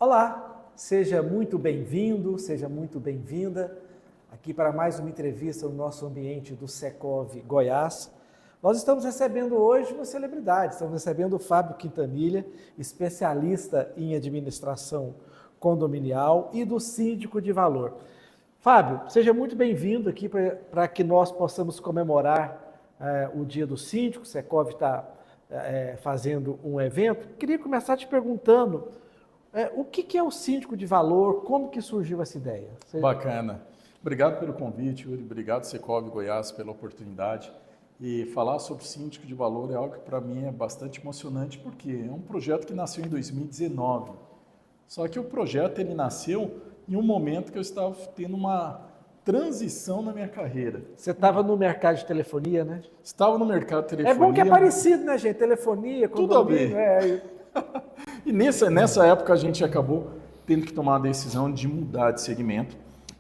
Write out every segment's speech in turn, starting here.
Olá, seja muito bem-vindo, seja muito bem-vinda aqui para mais uma entrevista no nosso ambiente do Secov Goiás. Nós estamos recebendo hoje uma celebridade, estamos recebendo o Fábio Quintanilha, especialista em administração condominial e do síndico de valor. Fábio, seja muito bem-vindo aqui para que nós possamos comemorar o Dia do Síndico. O Secov está fazendo um evento. Queria começar te perguntando o que é o síndico de valor, como que surgiu essa ideia? Bacana. Obrigado pelo convite, Yuri. Obrigado, Secov Goiás, pela oportunidade. E falar sobre síndico de valor é algo que para mim é bastante emocionante, porque é um projeto que nasceu em 2019. Só que o projeto ele nasceu em um momento que eu estava tendo uma transição na minha carreira. Você estava no mercado de telefonia, né? Estava no mercado de telefonia. É bom que é parecido, né, gente? Telefonia, condomínio, tudo a ver. E nessa época a gente acabou tendo que tomar a decisão de mudar de segmento.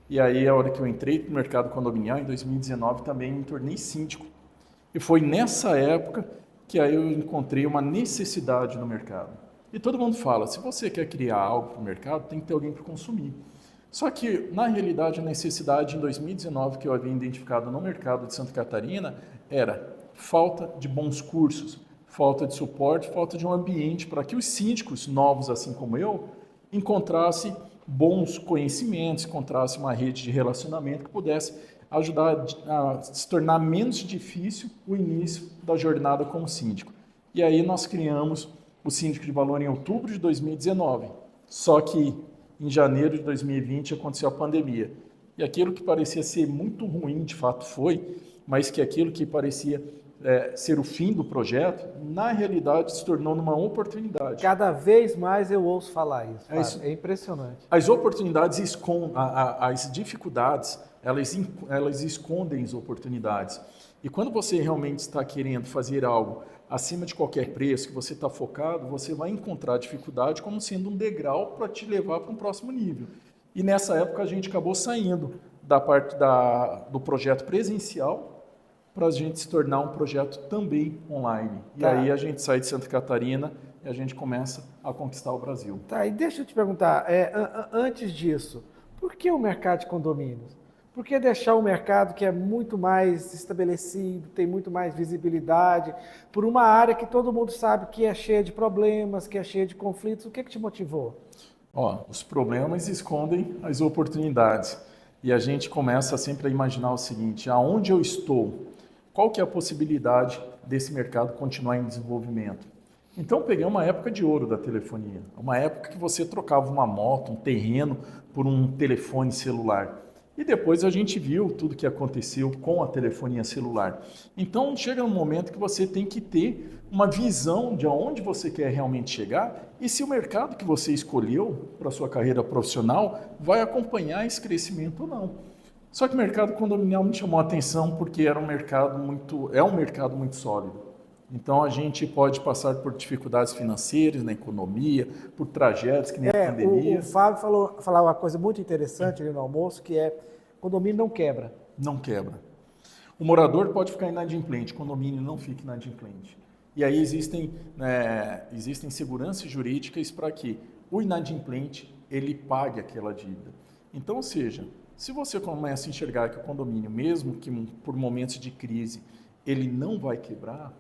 E aí, a hora que eu entrei no mercado condominial, em 2019, também me tornei síndico. E foi nessa época que aí eu encontrei uma necessidade no mercado. E todo mundo fala, se você quer criar algo para o mercado, tem que ter alguém para consumir. Só que, na realidade, a necessidade em 2019 que eu havia identificado no mercado de Santa Catarina era falta de bons cursos, falta de suporte, falta de um ambiente para que os síndicos novos, assim como eu, encontrassem bons conhecimentos, encontrassem uma rede de relacionamento que pudesse ajudar a se tornar menos difícil o início da jornada como síndico. E aí nós criamos o Síndico de Valor em outubro de 2019. Só que em janeiro de 2020 aconteceu a pandemia. E aquilo que parecia ser muito ruim, de fato foi, mas que aquilo que parecia ser o fim do projeto, na realidade se tornou numa oportunidade. Cada vez mais eu ouço falar isso. É impressionante. As oportunidades escondem, as dificuldades, elas escondem as oportunidades. E quando você realmente está querendo fazer algo acima de qualquer preço, que você está focado, você vai encontrar a dificuldade como sendo um degrau para te levar para um próximo nível. E nessa época a gente acabou saindo da parte do projeto presencial para a gente se tornar um projeto também online. E aí a gente sai de Santa Catarina e a gente começa a conquistar o Brasil. Tá, e deixa eu te perguntar, antes disso, por que o mercado de condomínios? Por que deixar um mercado que é muito mais estabelecido, tem muito mais visibilidade, por uma área que todo mundo sabe que é cheia de problemas, que é cheia de conflitos? O que te motivou? Os problemas escondem as oportunidades. E a gente começa sempre a imaginar o seguinte, aonde eu estou? Qual que é a possibilidade desse mercado continuar em desenvolvimento? Então, peguei uma época de ouro da telefonia, uma época que você trocava uma moto, um terreno, por um telefone celular. E depois a gente viu tudo que aconteceu com a telefonia celular. Então, chega um momento que você tem que ter uma visão de aonde você quer realmente chegar e se o mercado que você escolheu para a sua carreira profissional vai acompanhar esse crescimento ou não. Só que o mercado condominial me chamou a atenção porque é um mercado muito sólido. Então a gente pode passar por dificuldades financeiras na economia, por tragédias que nem a pandemia. O Fábio falou uma coisa muito interessante ali no almoço, que é condomínio não quebra. Não quebra. O morador pode ficar inadimplente, condomínio não fica inadimplente. E aí existem seguranças jurídicas para que o inadimplente ele pague aquela dívida. Então, ou seja, se você começa a enxergar que o condomínio, mesmo que por momentos de crise, ele não vai quebrar,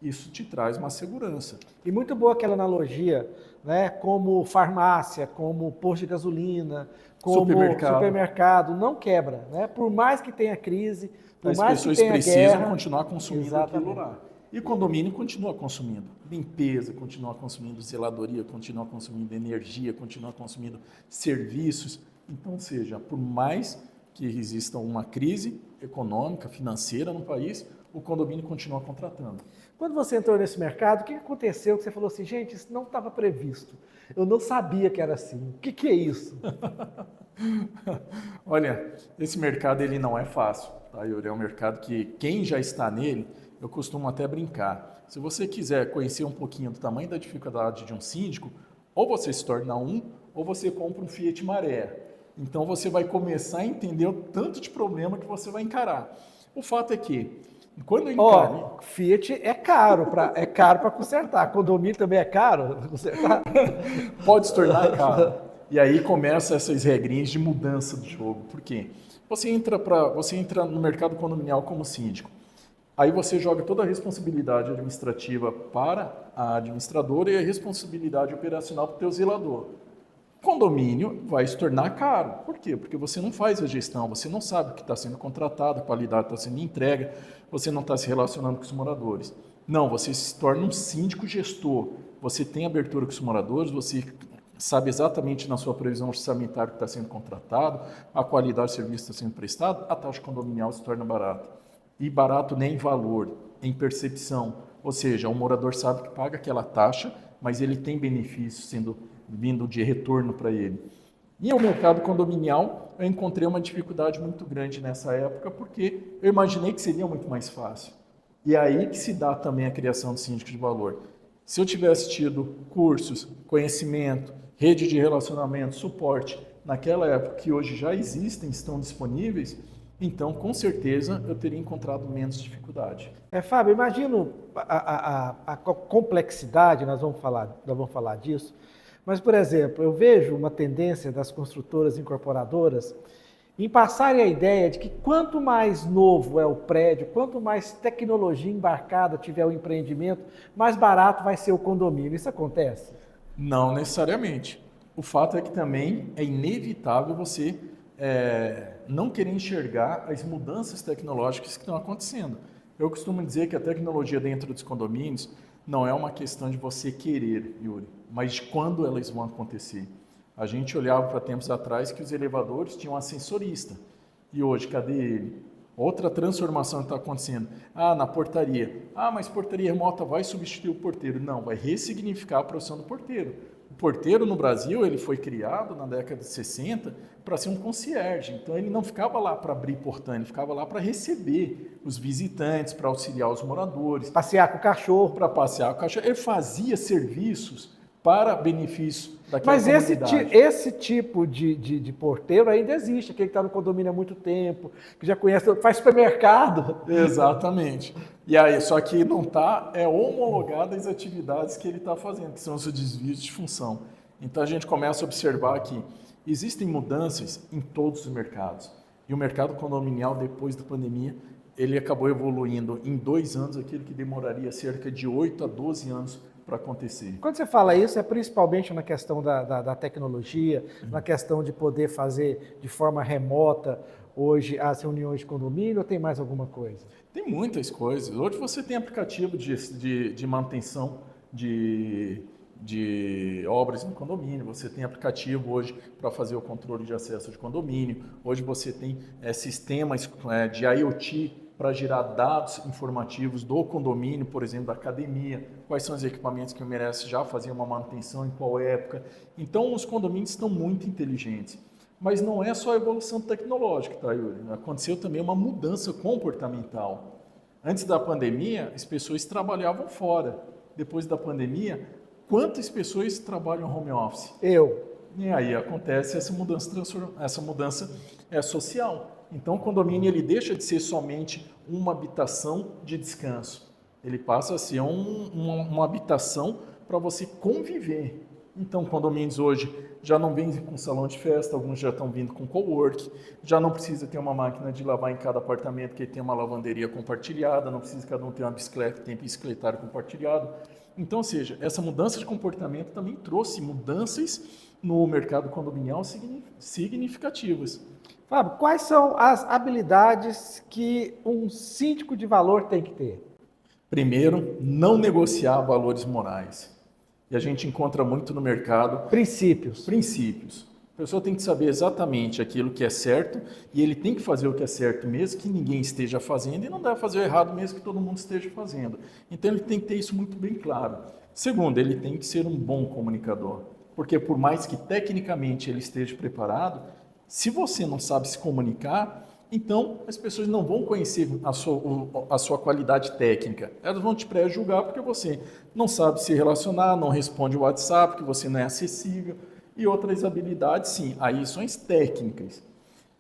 isso te traz uma segurança. E muito boa aquela analogia, né? Como farmácia, como posto de gasolina, como supermercado, não quebra, né? Por mais que tenha crise, por mais que tenha guerra... As pessoas precisam continuar consumindo aquilo lá. E condomínio continua consumindo limpeza, continua consumindo zeladoria, continua consumindo energia, continua consumindo serviços. Então, ou seja, por mais que exista uma crise econômica, financeira no país, o condomínio continua contratando. Quando você entrou nesse mercado, o que aconteceu que você falou assim, gente, isso não estava previsto, eu não sabia que era assim, o que é isso? Olha, esse mercado ele não é fácil, tá, Yuri? É um mercado que quem já está nele, eu costumo até brincar. Se você quiser conhecer um pouquinho do tamanho da dificuldade de um síndico, ou você se torna um, ou você compra um Fiat Maré. Então você vai começar a entender o tanto de problema que você vai encarar. O fato é que quando eu encarei... Fiat é caro para consertar. Condomínio também é caro para consertar? Pode se tornar caro. E aí começa essas regrinhas de mudança do jogo. Por quê? Você entra no mercado condominial como síndico. Aí você joga toda a responsabilidade administrativa para a administradora e a responsabilidade operacional para o teu zelador. O condomínio vai se tornar caro. Por quê? Porque você não faz a gestão, você não sabe o que está sendo contratado, a qualidade está sendo entregue, você não está se relacionando com os moradores. Não, você se torna um síndico gestor. Você tem abertura com os moradores, você sabe exatamente na sua previsão orçamentária o que está sendo contratado, a qualidade do serviço que está sendo prestado, a taxa condominial se torna barata. E barato nem em valor, em percepção. Ou seja, o morador sabe que paga aquela taxa, mas ele tem benefício vindo de retorno para ele. E o mercado condominial, eu encontrei uma dificuldade muito grande nessa época, porque eu imaginei que seria muito mais fácil. E é aí que se dá também a criação do síndico de valor. Se eu tivesse tido cursos, conhecimento, rede de relacionamento, suporte, naquela época que hoje já existem, estão disponíveis, então, com certeza, eu teria encontrado menos dificuldade. Fábio, imagino a complexidade, nós vamos falar disso, mas, por exemplo, eu vejo uma tendência das construtoras incorporadoras em passarem a ideia de que quanto mais novo é o prédio, quanto mais tecnologia embarcada tiver o empreendimento, mais barato vai ser o condomínio. Isso acontece? Não necessariamente. O fato é que também é inevitável você não querer enxergar as mudanças tecnológicas que estão acontecendo. Eu costumo dizer que a tecnologia dentro dos condomínios não é uma questão de você querer, Yuri, mas de quando elas vão acontecer. A gente olhava para tempos atrás que os elevadores tinham ascensorista. E hoje, cadê ele? Outra transformação que está acontecendo. Na portaria. Mas portaria remota vai substituir o porteiro. Não, vai ressignificar a profissão do porteiro. O porteiro no Brasil, ele foi criado na década de 60 para ser um concierge. Então, ele não ficava lá para abrir portão, ele ficava lá para receber os visitantes, para auxiliar os moradores. Passear com o cachorro. Para passear com o cachorro. Ele fazia serviços para benefício daquela comunidade. Mas esse tipo de porteiro ainda existe, aquele que está no condomínio há muito tempo, que já conhece, faz supermercado. Exatamente. E aí, só que não está homologado as atividades que ele está fazendo, que são os desvios de função. Então, a gente começa a observar que existem mudanças em todos os mercados. E o mercado condominial, depois da pandemia, ele acabou evoluindo em 2 anos, aquilo que demoraria cerca de 8 a 12 anos para acontecer. Quando você fala isso, é principalmente na questão da tecnologia, na questão de poder fazer de forma remota hoje as reuniões de condomínio, ou tem mais alguma coisa? Tem muitas coisas. Hoje você tem aplicativo de manutenção de obras no condomínio, você tem aplicativo hoje para fazer o controle de acesso de condomínio, hoje você tem sistemas de IoT para gerar dados informativos do condomínio, por exemplo, da academia, quais são os equipamentos que merecem já fazer uma manutenção, em qual época. Então, os condomínios estão muito inteligentes. Mas não é só a evolução tecnológica, tá, Yuri? Aconteceu também uma mudança comportamental. Antes da pandemia, as pessoas trabalhavam fora. Depois da pandemia, quantas pessoas trabalham home office? Eu. E aí acontece essa mudança social. Então, o condomínio ele deixa de ser somente uma habitação de descanso. Ele passa a ser uma habitação para você conviver. Então, condomínios hoje já não vêm com salão de festa, alguns já estão vindo com cowork, já não precisa ter uma máquina de lavar em cada apartamento, que tem uma lavanderia compartilhada, não precisa cada um ter uma bicicleta, tem bicicletário compartilhado. Então, ou seja, essa mudança de comportamento também trouxe mudanças no mercado condominial significativas. Fábio, quais são as habilidades que um síndico de valor tem que ter? Primeiro, não negociar valores morais. E a gente encontra muito no mercado... Princípios. A pessoa tem que saber exatamente aquilo que é certo e ele tem que fazer o que é certo mesmo que ninguém esteja fazendo e não deve fazer o errado mesmo que todo mundo esteja fazendo. Então, ele tem que ter isso muito bem claro. Segundo, ele tem que ser um bom comunicador. Porque por mais que tecnicamente ele esteja preparado, se você não sabe se comunicar, então as pessoas não vão conhecer a sua qualidade técnica. Elas vão te pré-julgar porque você não sabe se relacionar, não responde o WhatsApp, que você não é acessível. E outras habilidades, sim, aí são as técnicas.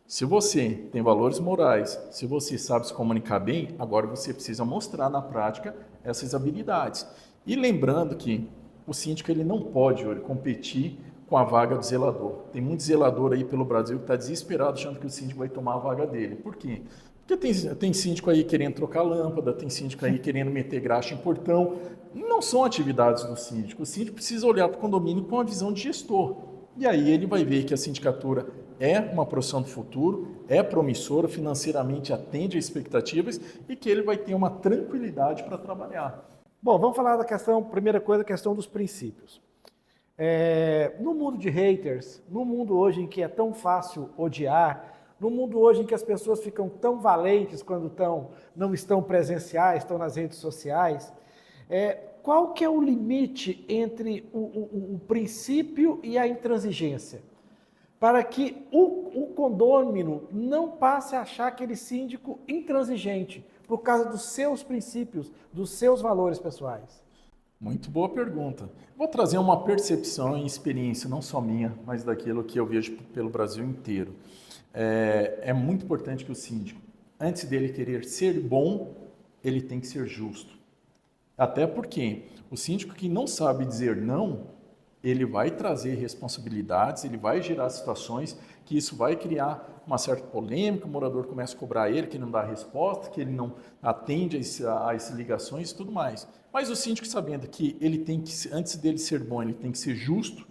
Se você tem valores morais, se você sabe se comunicar bem, agora você precisa mostrar na prática essas habilidades. E lembrando que o síndico ele não pode competir com a vaga do zelador. Tem muito zelador aí pelo Brasil que está desesperado achando que o síndico vai tomar a vaga dele. Por quê? Porque tem síndico aí querendo trocar lâmpada, tem síndico aí querendo meter graxa em portão. Não são atividades do síndico. O síndico precisa olhar para o condomínio com a visão de gestor. E aí ele vai ver que a sindicatura é uma profissão do futuro, é promissora, financeiramente atende às expectativas e que ele vai ter uma tranquilidade para trabalhar. Bom, vamos falar da questão, primeira coisa, a questão dos princípios. No mundo de haters, no mundo hoje em que é tão fácil odiar, no mundo hoje em que as pessoas ficam tão valentes quando não estão presenciais, estão nas redes sociais, qual que é o limite entre o princípio e a intransigência? Para que o condômino não passe a achar aquele síndico intransigente por causa dos seus princípios, dos seus valores pessoais. Muito boa pergunta. Vou trazer uma percepção e experiência, não só minha, mas daquilo que eu vejo pelo Brasil inteiro. É muito importante que o síndico, antes dele querer ser bom, ele tem que ser justo. Até porque o síndico que não sabe dizer não, ele vai trazer responsabilidades, ele vai gerar situações que isso vai criar uma certa polêmica, o morador começa a cobrar ele, que não dá resposta, que ele não atende a essas ligações e tudo mais. Mas o síndico sabendo que ele tem que, antes dele ser bom, ele tem que ser justo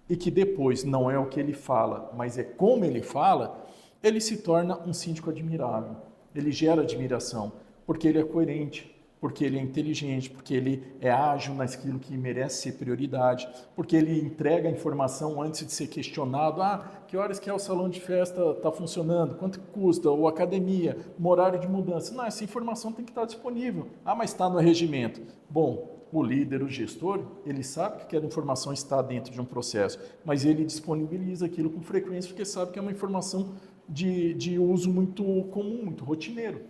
e que depois não é o que ele fala, mas é como ele fala, ele se torna um síndico admirável. Ele gera admiração, porque ele é coerente, porque ele é inteligente, porque ele é ágil naquilo que merece ser prioridade, porque ele entrega a informação antes de ser questionado. Que horas que é o salão de festa está funcionando? Quanto custa? Ou academia? Um horário de mudança? Não, essa informação tem que estar disponível. Mas está no regimento. Bom, o líder, o gestor, ele sabe que aquela informação está dentro de um processo, mas ele disponibiliza aquilo com frequência porque sabe que é uma informação de uso muito comum, muito rotineiro.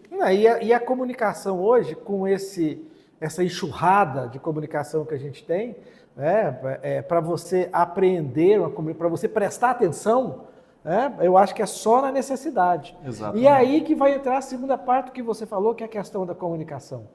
E a comunicação hoje, com essa enxurrada de comunicação que a gente tem, para você apreender, para você prestar atenção, eu acho que é só na necessidade. Exatamente. E aí que vai entrar a segunda parte que você falou, que é a questão da comunicação.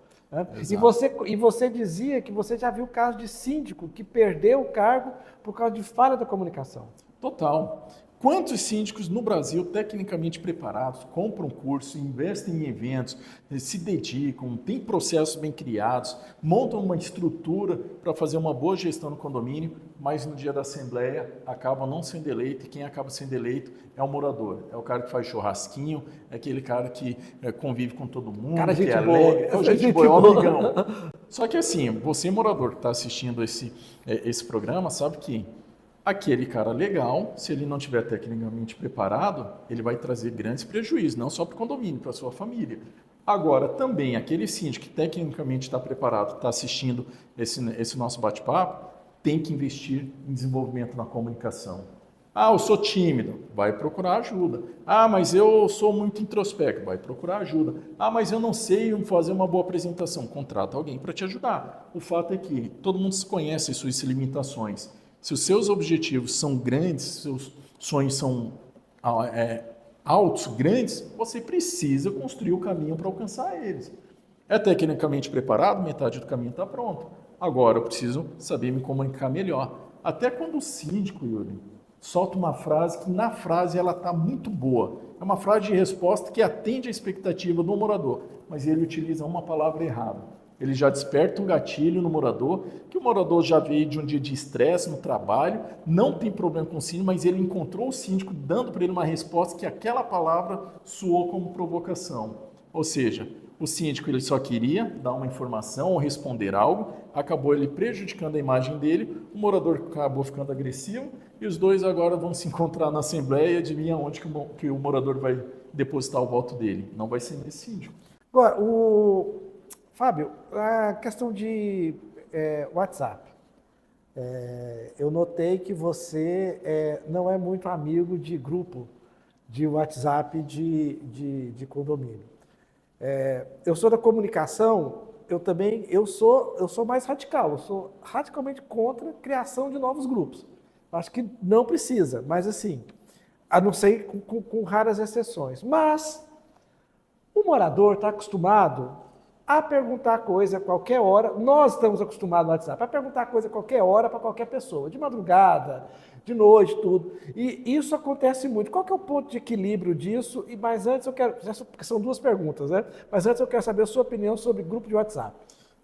E você dizia que você já viu caso de síndico que perdeu o cargo por causa de falha da comunicação. Total. Quantos síndicos no Brasil, tecnicamente preparados, compram curso, investem em eventos, se dedicam, têm processos bem criados, montam uma estrutura para fazer uma boa gestão no condomínio, mas no dia da assembleia acabam não sendo eleito e quem acaba sendo eleito é o morador, é o cara que faz churrasquinho, é aquele cara que convive com todo mundo, cara, que é boa. alegre, é o gente boa, é um amigão. Só que assim, você morador que está assistindo esse programa sabe que aquele cara legal, se ele não estiver tecnicamente preparado, ele vai trazer grandes prejuízos, não só para o condomínio, para a sua família. Agora, também, aquele síndico que tecnicamente está preparado, está assistindo esse nosso bate-papo, tem que investir em desenvolvimento na comunicação. Eu sou tímido, vai procurar ajuda. Mas eu sou muito introspecto, vai procurar ajuda. Mas eu não sei fazer uma boa apresentação, contrata alguém para te ajudar. O fato é que todo mundo conhece as suas limitações. Se os seus objetivos são grandes, seus sonhos são altos, grandes, você precisa construir o caminho para alcançar eles. É tecnicamente preparado, metade do caminho está pronto. Agora eu preciso saber me comunicar melhor. Até quando o síndico, Yuri, solta uma frase que na frase ela está muito boa. É uma frase de resposta que atende a expectativa do morador, mas ele utiliza uma palavra errada. Ele já desperta um gatilho no morador, que o morador já veio de um dia de estresse no trabalho, não tem problema com o síndico, mas ele encontrou o síndico dando para ele uma resposta que aquela palavra soou como provocação. Ou seja, o síndico ele só queria dar uma informação ou responder algo, acabou ele prejudicando a imagem dele, o morador acabou ficando agressivo e os dois agora vão se encontrar na assembleia e adivinha onde que o morador vai depositar o voto dele. Não vai ser nesse síndico. Agora, Fábio, a questão de WhatsApp. Eu notei que você não é muito amigo de grupo de WhatsApp de condomínio. Eu sou da comunicação, eu sou mais radical, eu sou radicalmente contra a criação de novos grupos. Acho que não precisa, mas assim, a não ser com raras exceções. Mas o morador está acostumado a perguntar coisa a qualquer hora. Nós estamos acostumados no WhatsApp a perguntar coisa a qualquer hora para qualquer pessoa, de madrugada, de noite, tudo. E isso acontece muito. Qual que é o ponto de equilíbrio disso? Mas antes eu quero, porque são duas perguntas, né? Mas antes eu quero saber a sua opinião sobre grupo de WhatsApp.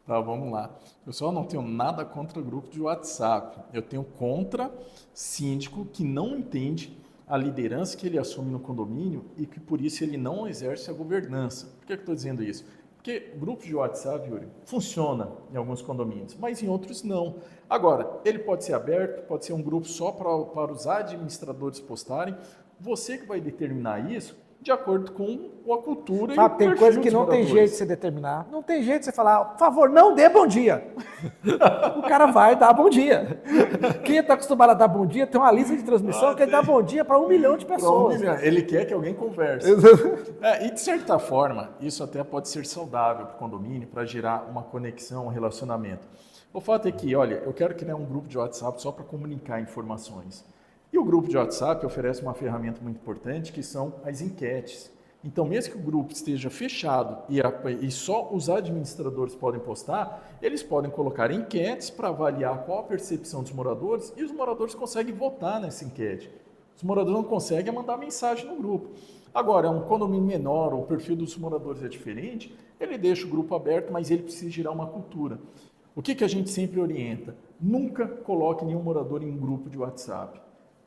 Tá, vamos lá. Eu só não tenho nada contra o grupo de WhatsApp. Eu tenho contra síndico que não entende a liderança que ele assume no condomínio e que por isso ele não exerce a governança. Por que eu estou dizendo isso? Porque grupo de WhatsApp, Yuri, funciona em alguns condomínios, mas em outros não. Agora, ele pode ser aberto, pode ser um grupo só para os administradores postarem. Você que vai determinar isso de acordo com a cultura Fábio, tem coisa que não tem jeito de você determinar. Não tem jeito de você falar, por favor, não dê bom dia. O cara vai dar bom dia. Quem está acostumado a dar bom dia tem uma lista de transmissão que ele dá bom dia para 1 milhão de pessoas. Ele quer que alguém converse. E de certa forma, isso até pode ser saudável para o condomínio, para gerar uma conexão, um relacionamento. O fato é que, olha, eu quero criar um grupo de WhatsApp só para comunicar informações. E o grupo de WhatsApp oferece uma ferramenta muito importante, que são as enquetes. Então, mesmo que o grupo esteja fechado e só os administradores podem postar, eles podem colocar enquetes para avaliar qual a percepção dos moradores e os moradores conseguem votar nessa enquete. Os moradores não conseguem mandar mensagem no grupo. Agora, é um condomínio menor, o perfil dos moradores é diferente, ele deixa o grupo aberto, mas ele precisa gerar uma cultura. O que a gente sempre orienta? Nunca coloque nenhum morador em um grupo de WhatsApp.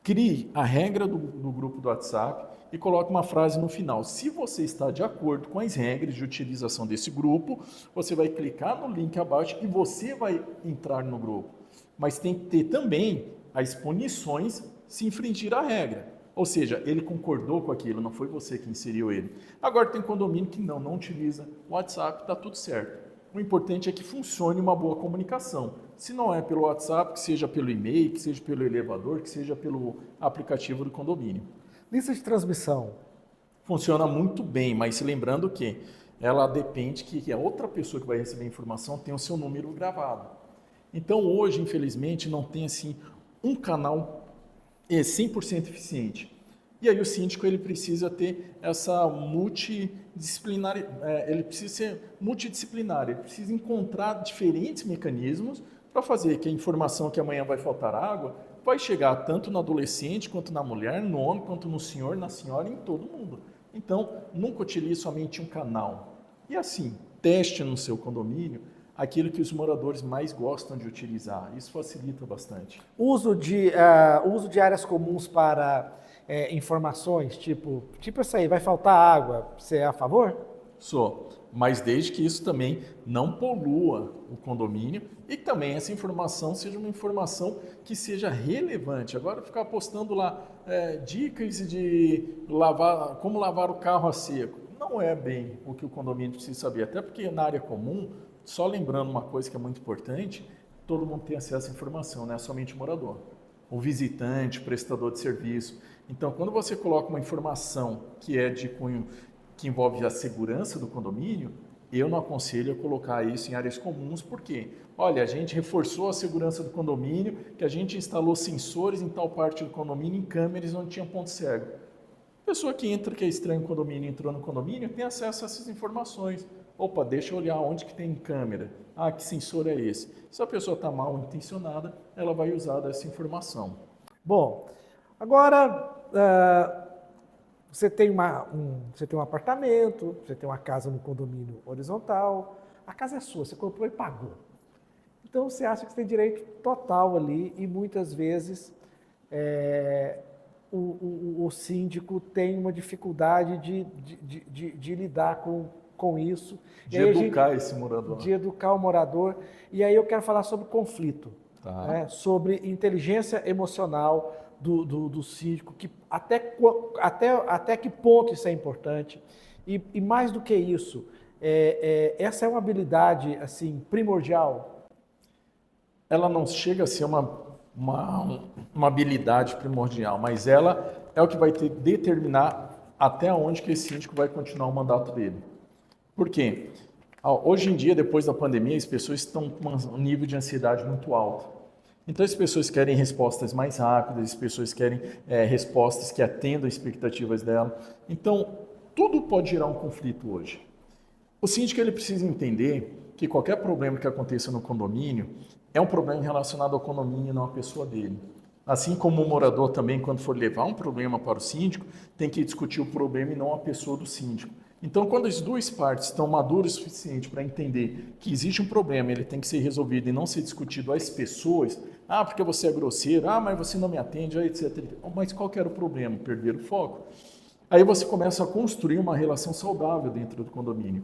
Crie a regra do grupo do WhatsApp e coloque uma frase no final. Se você está de acordo com as regras de utilização desse grupo, você vai clicar no link abaixo e você vai entrar no grupo. Mas tem que ter também as punições se infringir a regra. Ou seja, ele concordou com aquilo, não foi você que inseriu ele. Agora tem condomínio que não utiliza o WhatsApp, está tudo certo. O importante é que funcione uma boa comunicação. Se não é pelo WhatsApp, que seja pelo e-mail, que seja pelo elevador, que seja pelo aplicativo do condomínio. Lista de transmissão. Funciona muito bem, mas lembrando que ela depende que a outra pessoa que vai receber a informação tenha o seu número gravado. Então hoje, infelizmente, não tem assim um canal 100% eficiente. E aí o síndico ele precisa ter essa multidisciplinar, ele precisa ser multidisciplinar, ele precisa encontrar diferentes mecanismos para fazer que a informação que amanhã vai faltar água vai chegar tanto no adolescente, quanto na mulher, no homem, quanto no senhor, na senhora, em todo mundo. Então, nunca utilize somente um canal. E assim, teste no seu condomínio aquilo que os moradores mais gostam de utilizar. Isso facilita bastante. Uso de áreas comuns para informações, tipo essa aí, vai faltar água, você é a favor? Sou, mas desde que isso também não polua o condomínio e que também essa informação seja uma informação que seja relevante. Agora ficar postando lá dicas de como lavar o carro a seco, não é bem o que o condomínio precisa saber, até porque na área comum, só lembrando uma coisa que é muito importante, todo mundo tem acesso à informação, não é somente o morador. O visitante, o prestador de serviço. Então, quando você coloca uma informação que é de cunho que envolve a segurança do condomínio, eu não aconselho a colocar isso em áreas comuns, porque, olha, a gente reforçou a segurança do condomínio, que a gente instalou sensores em tal parte do condomínio, em câmeras onde tinha ponto cego. A pessoa que entra, que é estranho no condomínio, entrou no condomínio, tem acesso a essas informações. Opa, deixa eu olhar onde que tem câmera. Ah, que sensor é esse? Se a pessoa está mal intencionada, ela vai usar dessa informação. Bom, agora você tem um apartamento, você tem uma casa no condomínio horizontal, a casa é sua, você comprou e pagou. Então você acha que você tem direito total ali e muitas vezes o síndico tem uma dificuldade de lidar com isso. De educar esse morador. De educar o morador. E aí eu quero falar sobre conflito, tá. Sobre inteligência emocional do síndico, que até que ponto isso é importante. E mais do que isso, essa é uma habilidade assim, primordial? Ela não chega a ser uma habilidade primordial, mas ela é o que vai determinar até onde que esse síndico vai continuar o mandato dele. Por quê? Hoje em dia, depois da pandemia, as pessoas estão com um nível de ansiedade muito alto. Então, as pessoas querem respostas mais rápidas, as pessoas querem respostas que atendam às expectativas dela. Então, tudo pode gerar um conflito hoje. O síndico ele precisa entender que qualquer problema que aconteça no condomínio é um problema relacionado ao condomínio e não à pessoa dele. Assim como o morador também, quando for levar um problema para o síndico, tem que discutir o problema e não a pessoa do síndico. Então, quando as duas partes estão maduras o suficiente para entender que existe um problema, ele tem que ser resolvido e não ser discutido às pessoas, porque você é grosseiro, mas você não me atende, etc. Mas qual que era o problema? Perder o foco. Aí você começa a construir uma relação saudável dentro do condomínio.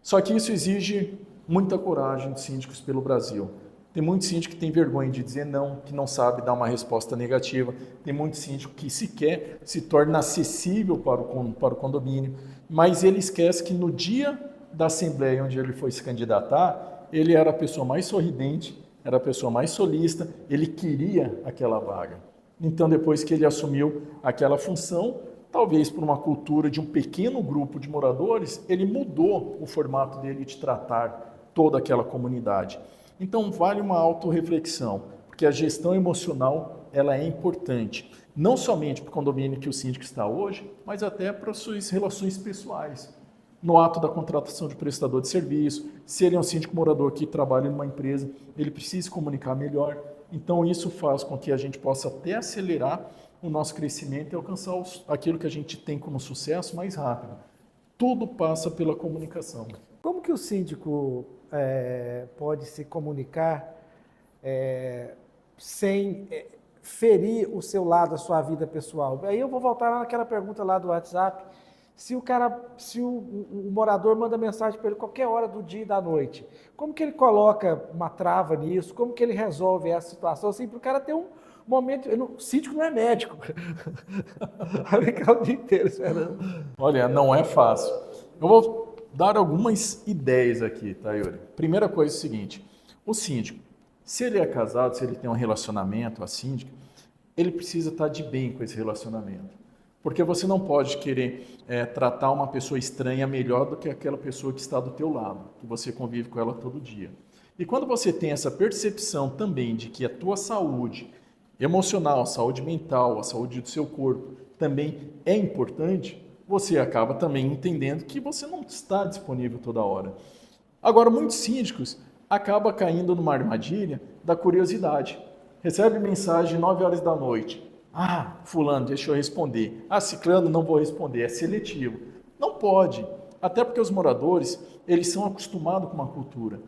Só que isso exige muita coragem de síndicos pelo Brasil. Tem muito síndico que tem vergonha de dizer não, que não sabe dar uma resposta negativa. Tem muito síndico que sequer se torna acessível para o condomínio, mas ele esquece que no dia da assembleia onde ele foi se candidatar, ele era a pessoa mais sorridente, era a pessoa mais solícita, ele queria aquela vaga. Então, depois que ele assumiu aquela função, talvez por uma cultura de um pequeno grupo de moradores, ele mudou o formato dele de tratar toda aquela comunidade. Então, vale uma autorreflexão, porque a gestão emocional ela é importante, não somente para o condomínio que o síndico está hoje, mas até para as suas relações pessoais. No ato da contratação de prestador de serviço, se ele é um síndico morador que trabalha em uma empresa, ele precisa se comunicar melhor. Então, isso faz com que a gente possa até acelerar o nosso crescimento e alcançar aquilo que a gente tem como sucesso mais rápido. Tudo passa pela comunicação. Como que o síndico pode se comunicar sem ferir o seu lado, a sua vida pessoal? Aí eu vou voltar naquela pergunta lá do WhatsApp. Se o morador manda mensagem para ele qualquer hora do dia e da noite, como que ele coloca uma trava nisso? Como que ele resolve essa situação? Assim, para o cara ter um momento... O síndico não é médico. Vai ficar o dia inteiro esperando. Olha, não é fácil. Eu vou dar algumas ideias aqui, tá, Yuri? Primeira coisa é o seguinte, o síndico, se ele é casado, se ele tem um relacionamento, a síndica, ele precisa estar de bem com esse relacionamento. Porque você não pode querer tratar uma pessoa estranha melhor do que aquela pessoa que está do teu lado, que você convive com ela todo dia. E quando você tem essa percepção também de que a tua saúde emocional, a saúde mental, a saúde do seu corpo também é importante, você acaba também entendendo que você não está disponível toda hora. Agora, muitos síndicos acabam caindo numa armadilha da curiosidade. Recebe mensagem 9 horas da noite. Fulano, deixa eu responder. Ciclano, não vou responder, é seletivo. Não pode, até porque os moradores, eles são acostumados com uma cultura.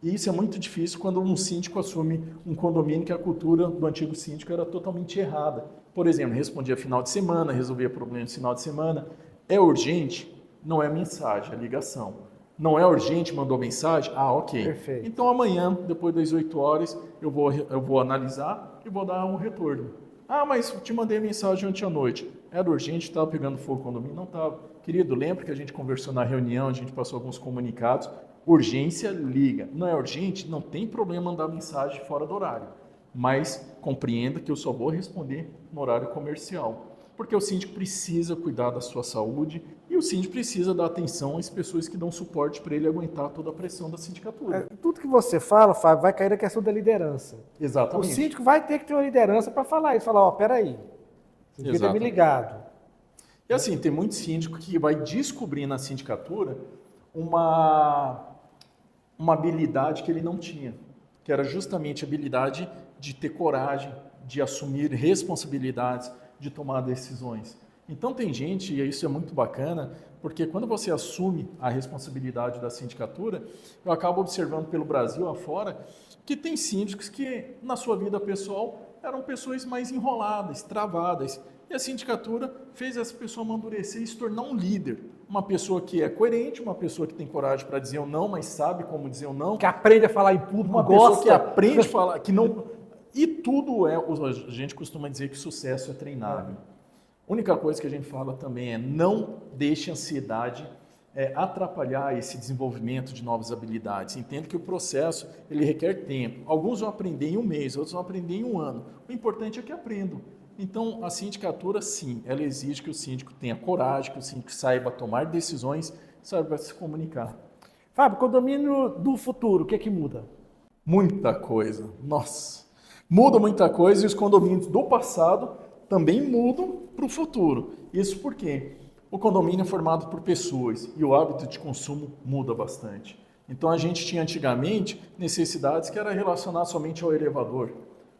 E isso é muito difícil quando um síndico assume um condomínio que a cultura do antigo síndico era totalmente errada. Por exemplo, respondia final de semana, resolvia problemas no final de semana. É urgente? Não é mensagem, é ligação. Não é urgente, mandou mensagem? Ok. Perfeito. Então amanhã, depois das 8 horas, eu vou analisar e vou dar um retorno. Mas eu te mandei mensagem ontem à noite. Era urgente, estava pegando fogo no condomínio? Não estava. Querido, lembra que a gente conversou na reunião, a gente passou alguns comunicados. Urgência, liga. Não é urgente? Não tem problema mandar mensagem fora do horário. Mas compreenda que eu só vou responder no horário comercial. Porque o síndico precisa cuidar da sua saúde e o síndico precisa dar atenção às pessoas que dão suporte para ele aguentar toda a pressão da sindicatura. Tudo que você fala, Fábio, vai cair na questão da liderança. Exatamente. O síndico vai ter que ter uma liderança para falar isso. Falar, peraí, você devia ter me ligado. E assim, tem muito síndico que vai descobrir na sindicatura uma habilidade que ele não tinha, que era justamente a habilidade de ter coragem, de assumir responsabilidades, de tomar decisões. Então tem gente, e isso é muito bacana, porque quando você assume a responsabilidade da sindicatura, eu acabo observando pelo Brasil afora, que tem síndicos que na sua vida pessoal eram pessoas mais enroladas, travadas, e a sindicatura fez essa pessoa amadurecer e se tornar um líder, uma pessoa que é coerente, uma pessoa que tem coragem para dizer o não, mas sabe como dizer o não. Que aprende a falar em público, uma pessoa que aprende a falar, que não... E tudo a gente costuma dizer que sucesso é treinável. A única coisa que a gente fala também é não deixe a ansiedade atrapalhar esse desenvolvimento de novas habilidades. Entenda que o processo ele requer tempo. Alguns vão aprender em um mês, outros vão aprender em um ano. O importante é que aprendam. Então, a sindicatura, sim, ela exige que o síndico tenha coragem, que o síndico saiba tomar decisões, saiba se comunicar. Fábio, condomínio do futuro, o que é que muda? Muita coisa. Nossa! Muda muita coisa e os condomínios do passado também mudam para o futuro. Isso por quê? O condomínio é formado por pessoas e o hábito de consumo muda bastante. Então a gente tinha antigamente necessidades que era relacionar somente ao elevador.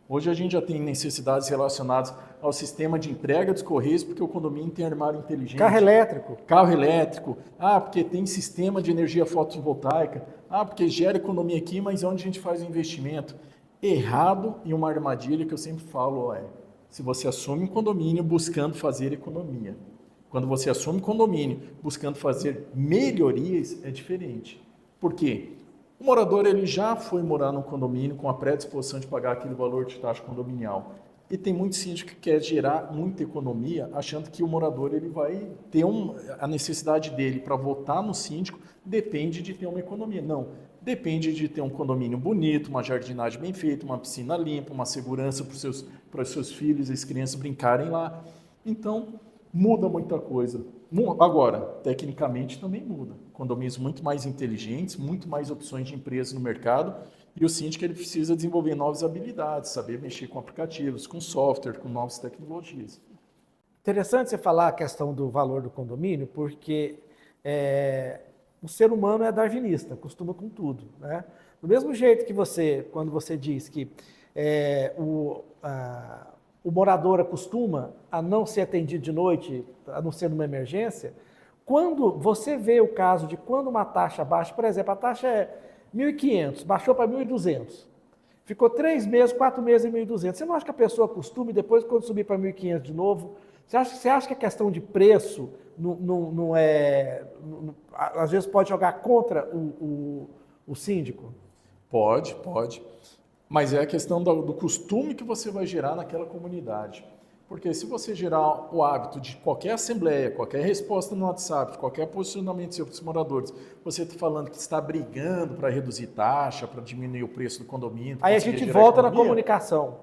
Hoje a gente já tem necessidades relacionadas ao sistema de entrega dos correios, porque o condomínio tem armário inteligente. Carro elétrico. Carro elétrico. Ah, porque tem sistema de energia fotovoltaica. Ah, porque gera economia aqui, mas onde a gente faz o investimento? Errado e uma armadilha que eu sempre falo é, se você assume um condomínio buscando fazer economia. Quando você assume um condomínio buscando fazer melhorias, é diferente. Por quê? O morador ele já foi morar num condomínio com a predisposição de pagar aquele valor de taxa condominial. E tem muito síndico que quer gerar muita economia, achando que o morador ele vai ter a necessidade dele para votar no síndico depende de ter uma economia. Não, depende de ter um condomínio bonito, uma jardinagem bem feita, uma piscina limpa, uma segurança para os seus filhos e as crianças brincarem lá. Então, muda muita coisa. Agora, tecnicamente também muda. Condomínios muito mais inteligentes, muito mais opções de empresas no mercado e o síndico ele precisa desenvolver novas habilidades, saber mexer com aplicativos, com software, com novas tecnologias. Interessante você falar a questão do valor do condomínio, porque o ser humano é darwinista, costuma com tudo, né? Do mesmo jeito que você, quando você diz que o morador acostuma a não ser atendido de noite, a não ser numa emergência, quando você vê o caso de quando uma taxa baixa, por exemplo, a taxa é 1.500, baixou para 1.200, ficou 3 meses, 4 meses em 1.200, você não acha que a pessoa acostuma e depois quando subir para 1.500 de novo, você acha que a questão de preço às vezes pode jogar contra o síndico? Pode. Mas é a questão do costume que você vai gerar naquela comunidade. Porque se você gerar o hábito de qualquer assembleia, qualquer resposta no WhatsApp, qualquer posicionamento seu para os moradores, você está falando que está brigando para reduzir taxa, para diminuir o preço do condomínio. Aí a gente volta na comunicação.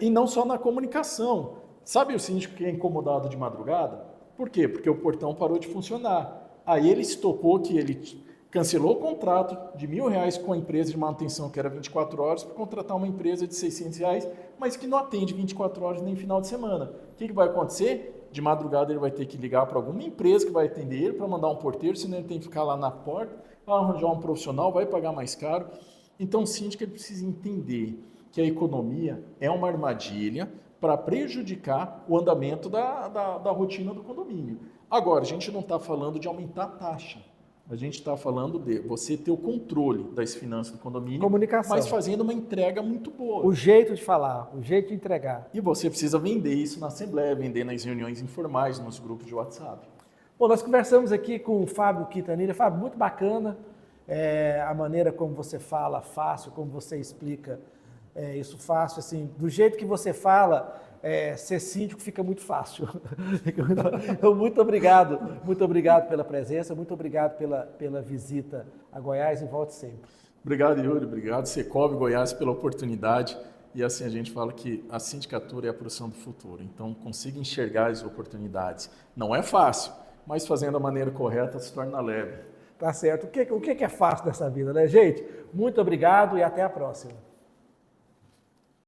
E não só na comunicação. Sabe o síndico que é incomodado de madrugada? Por quê? Porque o portão parou de funcionar. Aí ele se tocou que ele cancelou o contrato de R$1.000 com a empresa de manutenção, que era 24 horas, para contratar uma empresa de R$600, mas que não atende 24 horas nem final de semana. O que vai acontecer? De madrugada ele vai ter que ligar para alguma empresa que vai atender ele para mandar um porteiro, senão ele tem que ficar lá na porta, vai arranjar um profissional, vai pagar mais caro. Então o síndico ele precisa entender que a economia é uma armadilha para prejudicar o andamento da rotina do condomínio. Agora, a gente não está falando de aumentar a taxa. A gente está falando de você ter o controle das finanças do condomínio, comunicação, mas fazendo uma entrega muito boa. O jeito de falar, o jeito de entregar. E você precisa vender isso na assembleia, vender nas reuniões informais, nos grupos de WhatsApp. Bom, nós conversamos aqui com o Fábio Quintanilha. Fábio, muito bacana a maneira como você fala fácil, como você explica isso fácil. Assim, do jeito que você fala, ser síndico fica muito fácil. Então, muito obrigado pela presença, muito obrigado pela visita a Goiás e volte sempre. Obrigado, Yuri, obrigado, Secov Goiás, pela oportunidade. E assim a gente fala que a sindicatura é a profissão do futuro, então consiga enxergar as oportunidades. Não é fácil, mas fazendo da maneira correta se torna leve. Tá certo. O que é fácil nessa vida, né, gente? Muito obrigado e até a próxima.